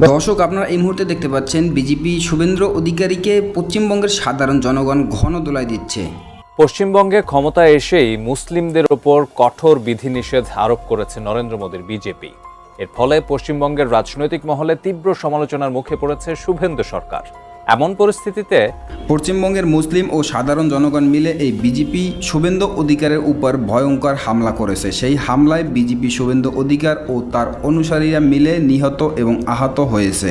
দর্শক, আপনারা এই মুহূর্তে দেখতে পাচ্ছেন বিজেপি শুভেন্দু অধিকারীকে পশ্চিমবঙ্গের সাধারণ জনগণ ঘন দোলায় দিচ্ছে। পশ্চিমবঙ্গে ক্ষমতায় এসেই মুসলিমদের ওপর কঠোর বিধিনিষেধ আরোপ করেছে নরেন্দ্র মোদীর বিজেপি। এর ফলে পশ্চিমবঙ্গের রাজনৈতিক মহলে তীব্র সমালোচনার মুখে পড়েছে শুভেন্দু সরকার। এমন পরিস্থিতিতে পশ্চিমবঙ্গের মুসলিম ও সাধারণ জনগণ মিলে এই বিজেপি শুভেন্দু অধিকারের উপর ভয়ঙ্কর হামলা করেছে। সেই হামলায় বিজেপি শুভেন্দু অধিকার ও তার অনুসারীরা মিলে নিহত এবং আহত হয়েছে।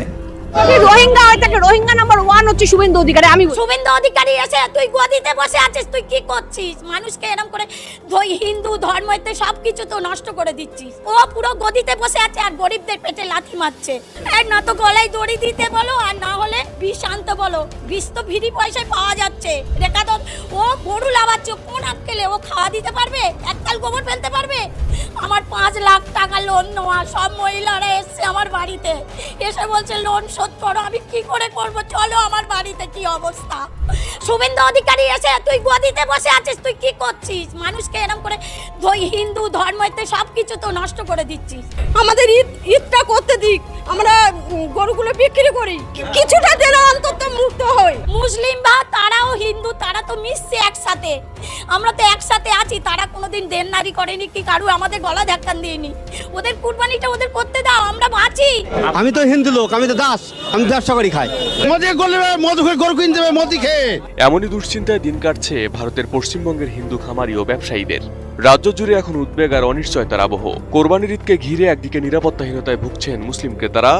রোহিঙ্গা হয়ে থাকে, রোহিঙ্গা নাম্বার 1 হচ্ছে শুভেন্দু অধিকারী। আমি শুভেন্দু অধিকারী এসে তুই গদিতে বসে আছিস, তুই কি করছিস? মানুষকে এরকম করে হিন্দু ধর্মতে সবকিছু তো নষ্ট করে দিচ্ছিস। ও পুরো গদিতে বসে আছে আর গরিবদের পেটে লাথি মারছে। এর না তো গলায় দড়ি দিতে বলো, আর না হলে বিষ আনতে বলো। বিষ তো ফ্রি পয়সায় পাওয়া যাচ্ছে। রেখা তো ও গরু লাভাচ্ছে, কোন আক্কেলে ও খাওয়া দিতে পারবে? এককাল গোবর ফেলতে পারবে? আমার 5 লাখ টাকা লোন নেওয়া, সব মহিলারা এসছে আমার বাড়িতে, এসে বলছে লোন শোধ করো। আমি কি করে করবো? চলো আমার বাড়িতে কি অবস্থা। শুভেন্দু অধিকারী এসে তুই গদিতে বসে আছিস, তুই কি করছিস? মানুষকে এরকম করে হিন্দু ধর্মতে সবকিছু তো নষ্ট করে দিচ্ছিস। আমাদের ঈদটা করতে দিক, আমরা গরুগুলো বিক্রি করি, কিছুটা যেন অন্তত মুক্ত হই। মুসলিম বা তারাও হিন্দু, তারা তো মিশছে একসাথে। আমরা তো একসাথে আছি। তারা কোনোদিন দেননারি করেনি কি কারু আমাদের গলা ধাক্কান দিইনি। ওদের কুরবানিটা ওদের করতে দাও, আমরা বাঁচি। আমি তো হিন্দু লোক, আমি তো দাস, আমি ব্যবসা করি খাই। মোদি গলে মধু খেয়ে গরু কিনতে হবে, মোদি খেয়ে। এমনই দুশ্চিন্তায় দিন কাটছে ভারতের পশ্চিমবঙ্গের হিন্দু খামারি ও ব্যবসায়ীদের। রাজ্য জুড়ে এখন উদ্বেগ আর অনিশ্চয়তার আবহ। কোরবানির ঈদকে ঘিরে একদিকে নিরাপত্তাহীনতায় ভুগছেন মুসলিম ক্রেতারা,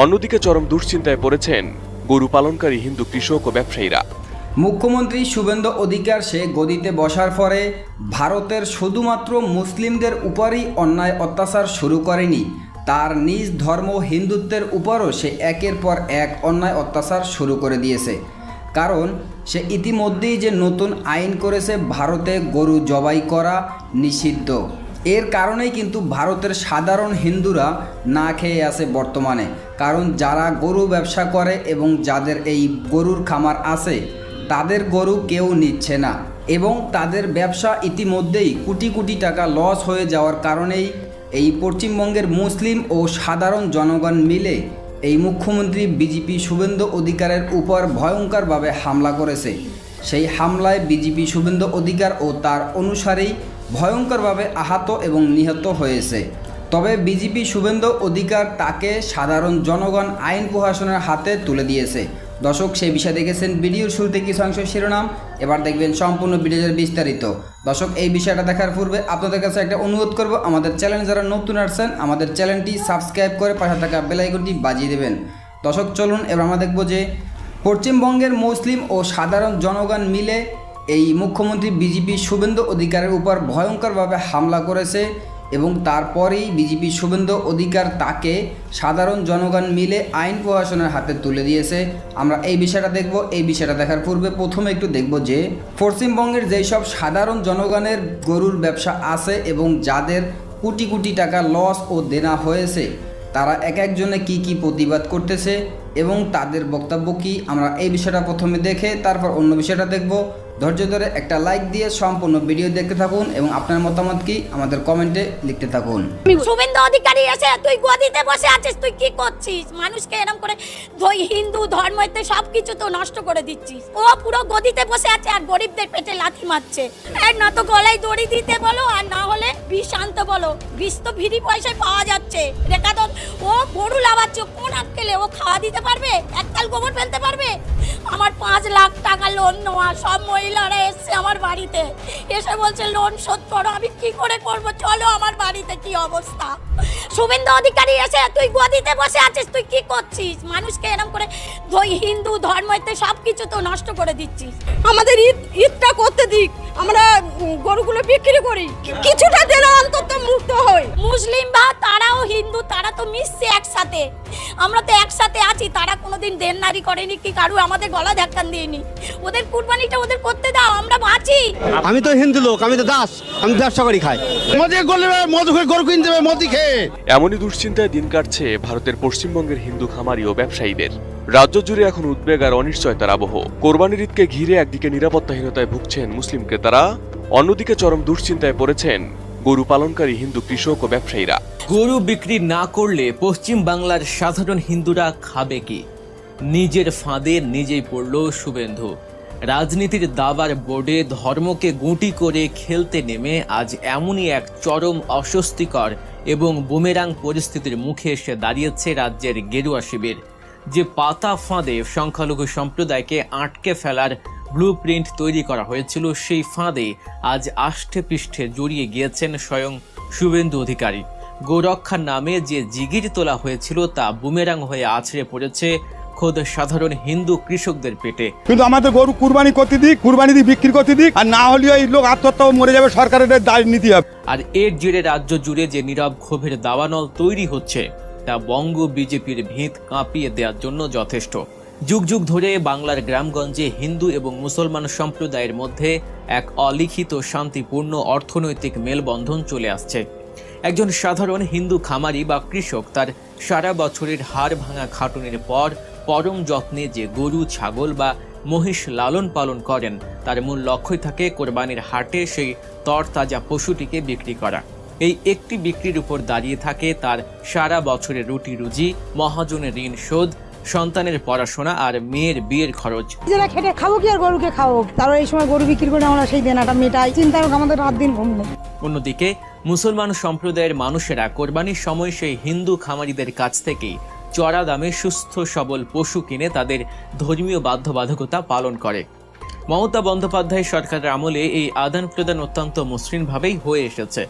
অন্যদিকে চরম দুশ্চিন্তায় পড়েছেন গরু পালনকারী হিন্দু কৃষক ও ব্যবসায়ীরা। মুখ্যমন্ত্রী শুভেন্দু অধিকার সে গদিতে বসার পরে ভারতের শুধুমাত্র মুসলিমদের উপরই অন্যায় অত্যাচার শুরু করেনি, তার নিজ ধর্ম হিন্দুত্বের উপরও সে একের পর এক অন্যায় অত্যাচার শুরু করে দিয়েছে। কারণ সে ইতিমধ্যেই যে নতুন আইন করেছে ভারতে গরু জবাই করা নিষিদ্ধ। এর কারণেই কিন্তু ভারতের সাধারণ হিন্দুরা না খেয়ে আছে বর্তমানে। কারণ যারা গরু ব্যবসা করে এবং যাদের এই গরুর খামার আছে তাদের গরু কেউ নিচ্ছে না, এবং তাদের ব্যবসা ইতিমধ্যেই কোটি কোটি টাকা লস হয়ে যাওয়ার কারণেই এই পশ্চিমবঙ্গের মুসলিম ও সাধারণ জনগণ মিলে এই মুখ্যমন্ত্রী বিজেপি শুভেন্দু অধিকারের উপর ভয়ঙ্করভাবে হামলা করেছে। সেই হামলায় বিজেপি শুভেন্দু অধিকার ও তার অনুসারী ভয়ঙ্করভাবে আহত এবং নিহত হয়েছে। তবে বিজেপি শুভেন্দু অধিকার তাকে সাধারণ জনগণ আইন প্রশাসনের হাতে তুলে দিয়েছে। দর্শক, সেই বিষয়ে দেখেছেন ভিডিওর শুরুতে কিছু অংশ শিরোনাম, এবার দেখবেন সম্পূর্ণ ভিডিওর বিস্তারিত। দর্শক, এই বিষয়টা দেখার পূর্বে আপনাদের কাছে একটা অনুরোধ করব, আমাদের চ্যানেল যারা নতুন আসছেন আমাদের চ্যানেলটি সাবস্ক্রাইব করে পাশে থাকা বেল আইকনটি বাজিয়ে দেবেন। দর্শক, চলুন এবার আমরা দেখব যে পশ্চিমবঙ্গের মুসলিম ও সাধারণ জনগণ মিলে এই মুখ্যমন্ত্রী বিজেপি শুভেন্দু অধিকারের উপর ভয়ঙ্করভাবে হামলা করেছে, এবং তারপরেই বিজেপি শুভেন্দু অধিকার তাকে সাধারণ জনগণ মিলে আইন প্রশাসনের হাতে তুলে দিয়েছে। আমরা এই বিষয়টা দেখব। এই বিষয়টা দেখার পূর্বে প্রথমে একটু দেখব যে পশ্চিমবঙ্গের যেই সব সাধারণ জনগণের গরুর ব্যবসা আছে এবং যাদের কোটি কোটি টাকা লস ও দেনা হয়েছে, তারা এক একজনে কি কি প্রতিবাদ করতেছে এবং তাদের বক্তব্য কি, আমরা এই বিষয়টা প্রথমে দেখে তারপর অন্য বিষয়টা দেখব। ধৈর্য ধরে একটা লাইক দিয়ে সম্পূর্ণ ভিডিও দেখতে থাকুন এবং আপনার মতামত কি আমাদের কমেন্টে লিখতে থাকুন। শুভেন্দু অধিকারী এসে তুই গদিতে বসে আছিস, তুই কি করছিস? মানুষকে এরকম করে হিন্দু ধর্মতে সবকিছু তো নষ্ট করে দিচ্ছিস। ও পুরো গদিতে বসে আছে আর গরিবদের পেটে লাথি মারছে। এর না তো গলায় দড়ি দিতে বলো, আর না হলে বিষ আনতে বলো। বিষ তো ফ্রি পয়সায় পাওয়া যাচ্ছে। রেখা তো ও গরু লাভাচ্ছে, কোন আক্কেলে ও খাওয়া দিতে পারবে? এককাল গোবর ফেলতে পারবে? আমার 5 লাখ টাকা লোন নেওয়া, সব মহিলারা এসছে আমার বাড়িতে, এসে বলছে লোন শোধ করো। আমি কি করে করবো? চলো আমার বাড়িতে কি অবস্থা। শুভেন্দু অধিকারী এসে তুই গদিতে বসে আছিস, তুই কি করছিস? মানুষকে এরকম করে হিন্দু ধর্মতে সবকিছু তো নষ্ট করে দিচ্ছিস। আমাদের ঈদটা করতে দিক, আমরা গরুগুলো বিক্রি করি, কিছুটা যেন অন্তত মুক্ত হই। মুসলিম বা তারাও হিন্দু, তারা তো মিশছে একসাথে। আমরা তো একসাথে আছি। তারা কোনোদিন দেননারি করেনি কি কারু আমাদের গলা ধাক্কান দিইনি। ওদের কুরবানিটা ওদের করতে দাও, আমরা বাঁচি। আমি তো হিন্দু লোক, আমি তো দাস, আমি ব্যবসা করি খাই। মোদি গলে মধু খেয়ে গরু কিনতে হবে, মোদি খেয়ে। এমনই দুশ্চিন্তায় দিন কাটছে ভারতের পশ্চিমবঙ্গের হিন্দু খামারি ও ব্যবসায়ীদের। রাজ্য জুড়ে এখন উদ্বেগ আর অনিশ্চয়তার আবহ। কোরবানির ঈদকে ঘিরে একদিকে নিরাপত্তাহীনতায় ভুগছেন মুসলিম ক্রেতারা, অন্যদিকে চরম দুশ্চিন্তায় পড়েছেন গরু পালনকারী হিন্দু কৃষক ও ব্যবসায়ীরা। গরু বিক্রি না করলে পশ্চিম বাংলার সাধারণ হিন্দুরা খাবে কি? নিজের ফাঁদে নিজেই পড়ল শুভেন্দু। রাজনীতির দাবার বোর্ডে ধর্মকে গুঁটি করে খেলতে নেমে আজ এমনই এক চরম অস্বস্তিকর এবং বুমেরাং পরিস্থিতির মুখে এসে দাঁড়িয়েছে রাজ্যের গেরুয়া শিবির। যে পাতা ফাঁদে সংখ্যালঘু সম্প্রদায়কে আটকে ফেলার ব্লুপ্রিন্ট তৈরি করা হয়েছিল, সেই ফাঁদে আজ আষ্টে পৃষ্ঠে জড়িয়ে গিয়েছেন স্বয়ং শুভেন্দু অধিকারী। গোরক্ষার নামে যে জিগির তোলা হয়েছিল তা বুমেরাং হয়ে আছড়ে পড়েছে খোদ সাধারণ হিন্দু কৃষকদের পেটে। কিন্তু আমাদের গরু কুরবানি করতে দিক, কুরবানি দিয়ে বিক্রি করতে দিক, আর না হলে এই লোক আত্মহত্যা মরে যাবে, সরকারের দায় নিতে হবে। আর এর জেরে রাজ্য জুড়ে যে নীরব ক্ষোভের দাবানল তৈরি হচ্ছে তা বঙ্গ বিজেপির ভিত কাঁপিয়ে দেওয়ার জন্য যথেষ্ট। যুগ যুগ ধরে বাংলার গ্রামগঞ্জে হিন্দু এবং মুসলমান সম্প্রদায়ের মধ্যে এক অলিখিত শান্তিপূর্ণ অর্থনৈতিক মেলবন্ধন চলে আসছে। একজন সাধারণ হিন্দু খামারি বা কৃষক তার সারা বছরের হাড় ভাঙা খাটুনির পর পরম যত্নে যে গরু, ছাগল বা মহিষ লালন পালন করেন, তার মূল লক্ষ্যই থাকে কোরবানির হাটে সেই তরতাজা পশুটিকে বিক্রি করা। এই একটি বিক্রির উপর দাঁড়িয়ে থাকে তার সারা বছরের রুটি রুজি, মহাজনের ঋণ শোধ, সন্তানের পড়াশোনা আর মেয়ের বিয়ের খরচ। যারা খেটে খাবো কি আর গরুকে খাবো, তারা এই সময় গরু বিক্রি করে আমরা সেই দেনাটা মেটাই, চিন্তার আমাদের রাত দিন ঘুম নেই। অন্যদিকে মুসলমান সম্প্রদায়ের মানুষেরা কোরবানির সময় সেই হিন্দু খামারিদের কাছ থেকেই চড়া দামে সুস্থ সবল পশু কিনে তাদের ধর্মীয় বাধ্যবাধকতা পালন করে। মমতা বন্দ্যোপাধ্যায় সরকারের আমলে এই আদান প্রদান অত্যন্ত মসৃণভাবেই হয়ে এসেছে।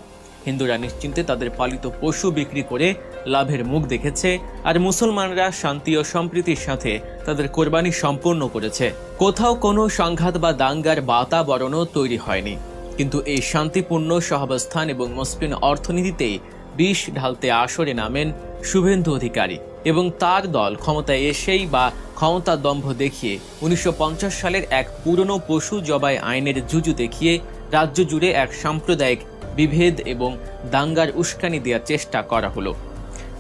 হিন্দুরা নিশ্চিন্তে তাদের পালিত পশু বিক্রি করে লাভের মুখ দেখেছে, আর মুসলমানরা শান্তি ও সম্প্রীতির সাথে তাদের কোরবানি সম্পন্ন করেছে। কোথাও কোনো সংঘাত বা দাঙ্গার বাতাবরণও তৈরি হয়নি। কিন্তু এই শান্তিপূর্ণ সহাবস্থান এবং মসৃণ অর্থনীতিতেই বিষ ঢালতে আসরে নামেন শুভেন্দু অধিকারী এবং তার দল ক্ষমতায় এসেই বা ক্ষমতার দম্ভ দেখিয়ে 1950 সালের এক পুরনো পশু জবাই আইনের জুজু দেখিয়ে রাজ্য জুড়ে এক সাম্প্রদায়িক বিভেদ এবং দাঙ্গার উস্কানি দেওয়ার চেষ্টা করা হলো।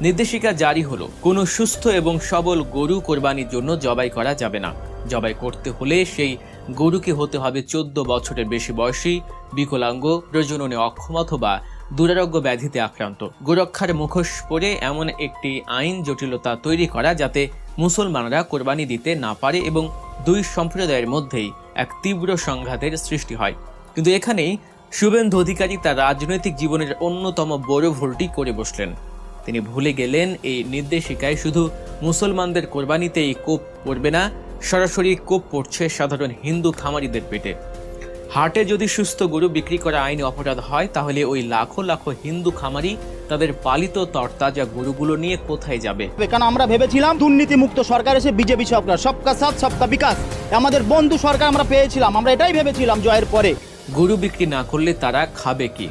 নির্দেশিকা জারি হলো, কোনো সুস্থ এবং সবল গরু কোরবানির জন্য জবাই করা যাবে না। জবাই করতে হলে সেই গরুকে হতে হবে 14 বছরের বেশি বয়সী, বিকলাঙ্গ, প্রজননে অক্ষম অথবা দুরারোগ্য ব্যাধিতে আক্রান্ত। গোরক্ষার মুখোশ পরে এমন একটি আইন জটিলতা তৈরি করা যাতে মুসলমানরা কোরবানি দিতে না পারে এবং দুই সম্প্রদায়ের মধ্যেই এক তীব্র সংঘাতের সৃষ্টি হয়। কিন্তু এখানেই শুভেন্দু অধিকারী তার রাজনৈতিক জীবনের অন্যতম বড় ভুলটি করে বসলেন। তিনি ভুলে গেলেন এই নির্দেশিকায় শুধু মুসলমানদের কোরবানিতেই কোপ পড়বে না, সরাসরি কোপ পড়ছে সাধারণ হিন্দু খামারিদের পেটে। হাটে যদি সুস্থ গরু বিক্রি করা আইনি অপরাধ হয়, তাহলে ওই লাখো লাখো হিন্দু খামারি তাদের পালিত তরতাজা গরুগুলো নিয়ে কোথায় যাবে? কারণ আমরা ভেবেছিলাম দুর্নীতি মুক্ত সরকার এসে বিজেপি সরকার, সবকা সাথ সবকা বিকাশ, আমাদের বন্ধু সরকার আমরা পেয়েছিলাম, আমরা এটাই ভেবেছিলাম জয়ের পরে। গরু বিক্রি না করলে তারা খাবে কি?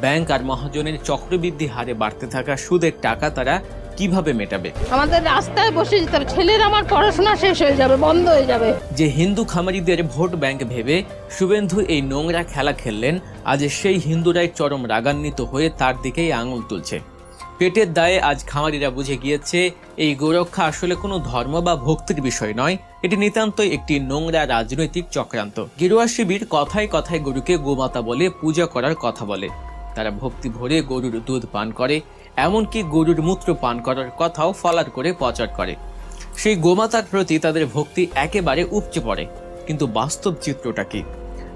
ব্যাংক আর মহাজনের চক্রবৃদ্ধি হারে বাড়তে থাকা সুদের টাকা তারা কিভাবে মেটাবে? আমাদের রাস্তায় বসে যেতে হবে, ছেলের আমার পড়াশোনা শেষ হয়ে যাবে, বন্ধ হয়ে যাবে। যে হিন্দু খামারিদের ভোট ব্যাংক ভেবে শুভেন্দু এই নোংরা খেলা খেললেন, আজ সেই হিন্দুরাই চরম রাগান্বিত হয়ে তার দিকেই আঙুল তুলছে। পেটের দায়ে আজ খামারিরা বুঝে গিয়েছে এই গোরক্ষা আসলে কোনো ধর্ম বা ভক্তির বিষয় নয়, এটি নিতান্তই একটি নোংরা রাজনৈতিক চক্রান্ত। গেরুয়া শিবির কথায় কথায় গরুকে গোমাতা বলে পূজা করার কথা বলে। তারা ভক্তি ভরে গরুর দুধ পান করে, এমনকি গরুর মূত্র পান করার কথাও ফলার করে প্রচার করে। সেই গোমাতার প্রতি তাদের ভক্তি একেবারে উপচে পড়ে। কিন্তু বাস্তব চিত্রটা কি?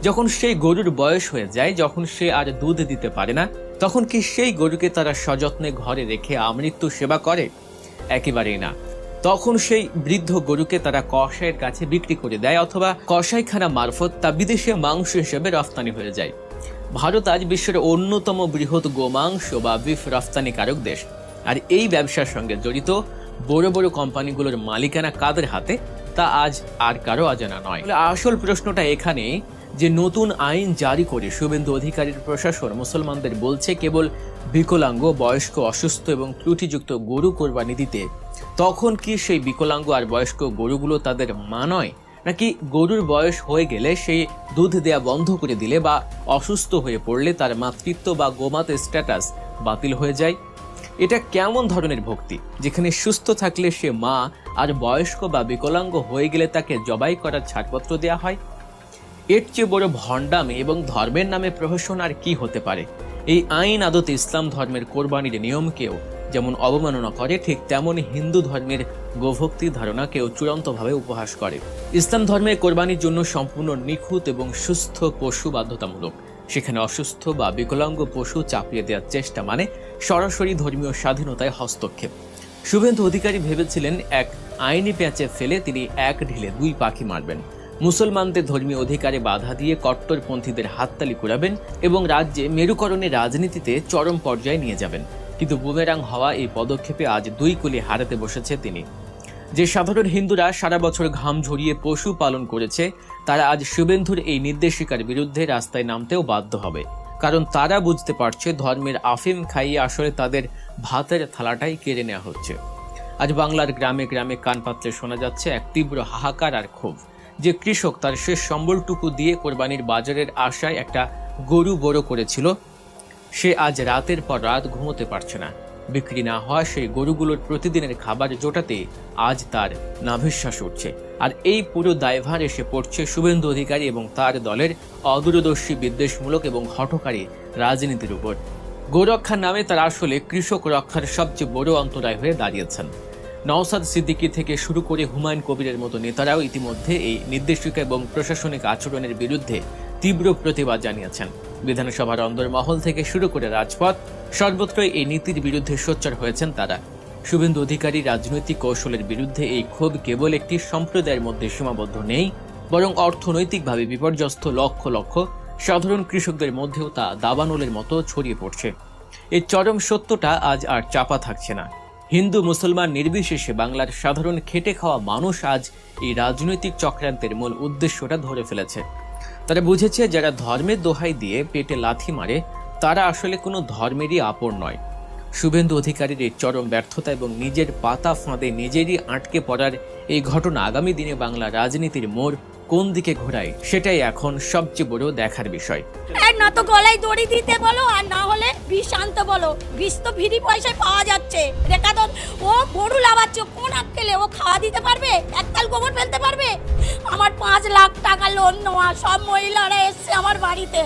যখন সেই গরুর বয়স হয়ে যায়, যখন সে আর দুধ দিতে পারে না, তখন কি সেই গরুকে তারা সযত্নে ঘরে রেখে আমৃত্যু সেবা করে? একেবারেই না। তখন সেই বৃদ্ধ গরুকে তারা কসাইয়ের কাছে বিক্রি করে দেয়, অথবা কসাইখানা মারফত তা বিদেশে মাংস হিসেবে রফতানি হয়ে যায়। ভারত আজ বিশ্বের অন্যতম বৃহৎ গোমাংস বা বিফ রফতানিকারক দেশ। আর এই ব্যবসার সঙ্গে জড়িত বড় বড় কোম্পানিগুলোর মালিকানা কাদের হাতে, তা আজ আর কারো অজানা নয়। আসল প্রশ্নটা এখানে যে নতুন আইন জারি করে শুভেন্দু অধিকারীর প্রশাসন মুসলমানদের বলছে কেবল বিকলাঙ্গ, বয়স্ক, অসুস্থ এবং ত্রুটিযুক্ত গরু কোরবানি দিতে, তখন কি সেই বিকলাঙ্গ আর বয়স্ক গরুগুলো তাদের মা নয়? নাকি গরুর বয়স হয়ে গেলে সেই দুধ দেয়া বন্ধ করে দিলে বা অসুস্থ হয়ে পড়লে তার মাতৃত্ব বা গোমাতা স্ট্যাটাস বাতিল হয়ে যায়? এটা কেমন ধরনের ভক্তি, যেখানে সুস্থ থাকলে সে মা আর বয়স্ক বা বিকলাঙ্গ হয়ে গেলে তাকে জবাই করার ছাড়পত্র দেওয়া হয়? এর চেয়ে বড় ভণ্ডামি এবং ধর্মের নামে প্রহসন আর কি হতে পারে? এই আইন আদতে ইসলাম ধর্মের কোরবানির নিয়মকেও যেমন অবমাননা করে, ঠিক তেমনই হিন্দু ধর্মের গোভক্তির ধারণাকেও চূড়ান্তভাবে উপহাস করে। ইসলাম ধর্মে কোরবানির জন্য সম্পূর্ণ নিখুঁত এবং সুস্থ পশু বাধ্যতামূলক। সেখানে অসুস্থ বা বিকলাঙ্গ পশু চাপিয়ে দেওয়ার চেষ্টা মানে সরাসরি ধর্মীয় স্বাধীনতায় হস্তক্ষেপ। শুভেন্দু অধিকারী ভেবেছিলেন এক আইনি প্যাঁচে ফেলে তিনি এক ঢিলে দুই পাখি মারবেন। মুসলমানদের ধর্মীয় অধিকারে বাধা দিয়ে কট্টরপন্থীদের হাততালি কুড়াবেন এবং রাজ্যে মেরুকরণের রাজনীতিতে চরম পর্যায়ে নিয়ে যাবেন। কিন্তু বুমেরাং হওয়া এই পদক্ষেপে আজ দুই কুলি হারাতে বসেছে তিনি। যে সাধারণ হিন্দুরা সারা বছর ঘাম ঝরিয়ে পশু পালন করেছে, তারা আজ শুভেন্দুর এই নির্দেশিকার বিরুদ্ধে রাস্তায় নামতেও বাধ্য হবে, কারণ তারা বুঝতে পারছে ধর্মের আফিম খাইয়ে আসলে তাদের ভাতের থালাটাই কেড়ে নেওয়া হচ্ছে। আজ বাংলার গ্রামে গ্রামে কানপাত্রে শোনা যাচ্ছে এক তীব্র হাহাকার আর ক্ষোভ। যে কৃষক তার শেষ সম্বলটুকু দিয়ে কোরবানির বাজারের আশায় একটা গরু বড় করেছিল, সে আজ রাতের পর রাত ঘুমোতে পারছে না। বিক্রি না হওয়া সেই গরুগুলোর প্রতিদিনের খাবার জোটাতে আজ তার নাভিশ্বাস উঠছে। আর এই পুরো দায়ভার এসে পড়ছে শুভেন্দু অধিকারী এবং তার দলের অদূরদর্শী বিদ্বেষমূলক এবং হঠকারী রাজনীতির উপর। গোরক্ষার নামে তারা আসলে কৃষক রক্ষার সবচেয়ে বড় অন্তরায় হয়ে দাঁড়িয়েছেন। নওসাদ সিদ্দিকী থেকে শুরু করে হুমায়ুন কবিরের মতো নেতারাও ইতিমধ্যে এই নির্দেশিকা এবং প্রশাসনিক আচরণের বিরুদ্ধে তীব্র প্রতিবাদ জানিয়েছেন। বিধানসভার অন্দরমহল থেকে শুরু করে রাজপথ সর্বত্রই এই নীতির বিরুদ্ধে সোচ্চার হয়েছেন তারা। শুভেন্দু অধিকারী রাজনৈতিক কৌশলের বিরুদ্ধে এই ক্ষোভ কেবল একটি সম্প্রদায়ের মধ্যে সীমাবদ্ধ নেই, বরং অর্থনৈতিকভাবে বিপর্যস্ত লক্ষ লক্ষ সাধারণ কৃষকদের মধ্যেও তা দাবানলের মতো ছড়িয়ে পড়ছে। এই চরম সত্যটা আজ আর চাপা থাকছে না। হিন্দু মুসলমান নির্বিশেষে বাংলার সাধারণ খেটে খাওয়া মানুষ আজ এই রাজনৈতিক চক্রান্তের মূল উদ্দেশ্যটা ধরে ফেলেছে। তারা বুঝেছে যারা ধর্মের দোহাই দিয়ে পেটে লাথি মারে তারা আসলে কোনো ধর্মেরই আপন নয়। শুভেন্দু অধিকারীর এই চরম ব্যর্থতা এবং নিজের পাতা ফাঁদে নিজেরই আটকে পড়ার এই ঘটনা আগামী দিনে বাংলা রাজনীতির মোড় কোন দিকে ঘোরায় সেটাই এখন সবচেয়ে বড় দেখার বিষয়। না তো গলায় দড়ি দিতে বলো, আর না হলে বিষ আনতে বলো। বিষ তো ফ্রি পয়সায় পাওয়া যাচ্ছে। রেখা তো ও গরু লাগাচ্ছে, কোন আক্কেলে ও খাওয়া দিতে পারবে? একতাল গোবর ফেলতে পারবে? আমার 5 লাখ টাকা লোন নেওয়া, সব মহিলারা এসছে আমার বাড়িতে,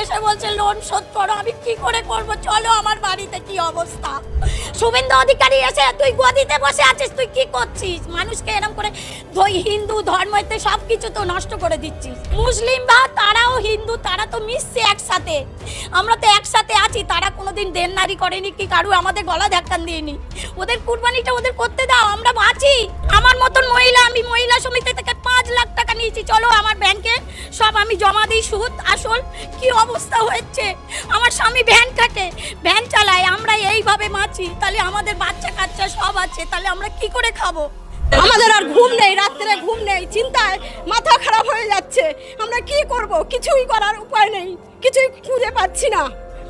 এসে বলছে লোন শোধ করো। আমি কি করে করব? চলো আমার বাড়িতে কি অবস্থা। শুভেন্দু অধিকারী এসে তুই গদিতে বসে আছিস, তুই কি করছিস? মানুষকে এরকম করে হিন্দু ধর্মতে সবকিছু তো নষ্ট করে দিচ্ছিস। মুসলিম বা তারাও হিন্দু, তারা তো মিশছে একসাথে, আমরা তো একসাথে আছি। তারা কোনোদিন দেননারি করেনি কি কারু আমাদের গলা ধাক্কান দিইনি। ওদের কুরবানিটা ওদের করতে দাও, আমরা বাঁচি। আমার মতন মহিলা, আমি মহিলা সমিতি থেকে 5 লাখ টাকা নিয়েছি, চলো আমার ব্যাংকে সব আমি জমা দিই, সুদ আসল। কি অবস্থা হচ্ছে। আমার স্বামী ভ্যান কাটে, ভ্যান চালায়, আমরা এইভাবে বাঁচি। তাহলে আমাদের বাচ্চা কাচ্চা সব আছে, তাহলে আমরা কি করে খাবো? আমাদের আর ঘুম নেই, রাত্রে ঘুম নেই, চিন্তায় মাথা খারাপ হয়ে যাচ্ছে। আমরা কি করব? কিছুই করার উপায় নেই, কিছুই খুঁজে পাচ্ছি না।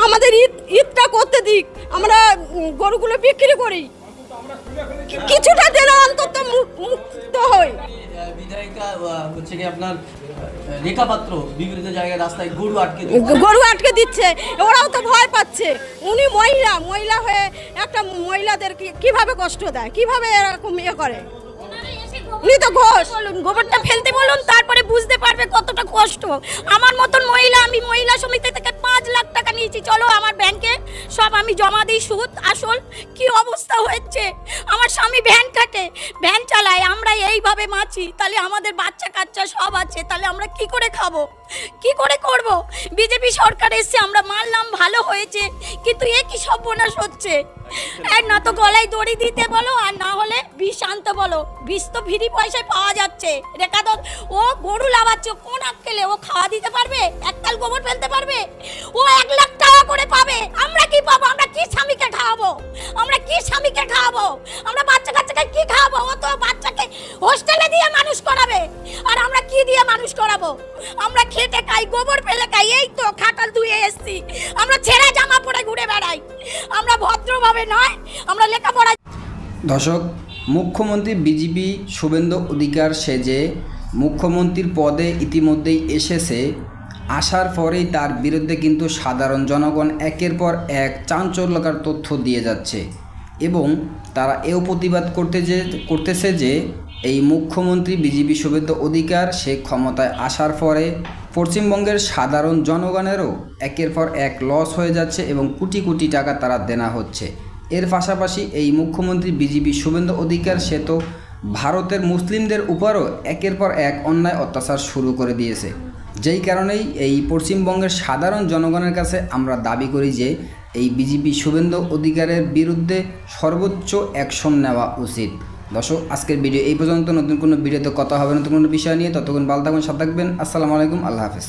আমাদের ঈদটা করতে দিক, আমরা গরুগুলো বিক্রি করি, কিছুটা যেন অন্তত মুক্ত হই। বিধায়িকা হচ্ছে কি আপনার রেখা পাত্র বিভিন্ন জায়গায় রাস্তায় গরু আটকে দিচ্ছে, ওরাও তো ভয় পাচ্ছে। উনি মহিলা হয়ে একটা মহিলাদের কিভাবে কষ্ট দেয়, কিভাবে এরকম ইয়ে করে। উনি তো ঘোষ, গোবরটা ফেলতে বলুন, তারপরে বুঝতে পারবে কতটা কষ্ট। আমার মতন মহিলা, আমি মহিলা সমিতি থেকে 5 লাখ টাকা নিয়েছি, চলো আমার ব্যাংকে সব আমি জমা দিই, সুদ আসল। কি অবস্থা হচ্ছে। আমার স্বামী ভ্যান কাটে, ভ্যান চালায়, আমরা এইভাবে বাঁচি। তাহলে আমাদের বাচ্চা কাচ্চা সব আছে, তাহলে আমরা কি করে খাবো, কি করে করব? বিজেপি সরকার এসছে, আমরা মানলাম, ভালো হয়েছে, কিন্তু এ কি সর্বনাশ হচ্ছে। না তো গলায় দড়ি দিতে বলো, আর না হলে বিষ আনতে বলো। বিষ তো ফ্রি পয়সায় পাওয়া যাচ্ছে। রেখা তো ও গরু লাগাচ্ছে, কোন আক্কেলে ও খাওয়া দিতে পারবে? একতাল গোবর ফেলতে পারবে? ও 1 লাখ টাকা করে পাবে, আমরা কি পাবো? আমরা কি স্বামীকে খাওয়াবো? আমরা কি স্বামীকে খাওয়াবো? আমরা বাচ্চা কাচ্চাকে কি খাওয়াবো? ও তো বাচ্চাকে হোস্টেলে দিয়ে মানুষ করাবে, আর আমরা কি দিয়ে মানুষ করাবো? আমরা খেটে খাই, গোবর ফেলে খাই, এই তো খাটাল ধুয়ে এসছি। আমরা ছেঁড়া জামা পরে ঘুরে বেড়াই, আমরা ভদ্রভাবে নয়, আমরা লেখাপড়া। দর্শক, মুখ্যমন্ত্রী বিজেপি শুভেন্দু অধিকার সেজে মুখ্যমন্ত্রীর পদে ইতিমধ্যেই এসেছে। আসার পরেই তার বিরুদ্ধে কিন্তু সাধারণ জনগণ একের পর এক চাঞ্চল্যকর তথ্য দিয়ে যাচ্ছে এবং তারা এও প্রতিবাদ করতেছে যে এই মুখ্যমন্ত্রী বিজেপি শুভেন্দু অধিকার সে ক্ষমতায় আসার পরে পশ্চিমবঙ্গের সাধারণ জনগণেরও একের পর এক লস হয়ে যাচ্ছে এবং কোটি কোটি টাকা তারা দেনা হচ্ছে। এর পাশাপাশি এই মুখ্যমন্ত্রী বিজেপি শুভেন্দু অধিকার সে তো ভারতের মুসলিমদের উপরও একের পর এক অন্যায় অত্যাচার শুরু করে দিয়েছে। যেই কারণেই এই পশ্চিমবঙ্গের সাধারণ জনগণের কাছে আমরা দাবি করি যে এই বিজেপি শুভেন্দু অধিকারের বিরুদ্ধে সর্বোচ্চ অ্যাকশন নেওয়া উচিত। দর্শক, আজকের ভিডিও এই পর্যন্ত। নতুন কোনো ভিডিওতে কথা হবে নতুন কোনো বিষয় নিয়ে। ততক্ষণ ভালো থাকবেন, সাথে থাকবেন। আসসালামু আলাইকুম, আল্লাহ হাফেজ।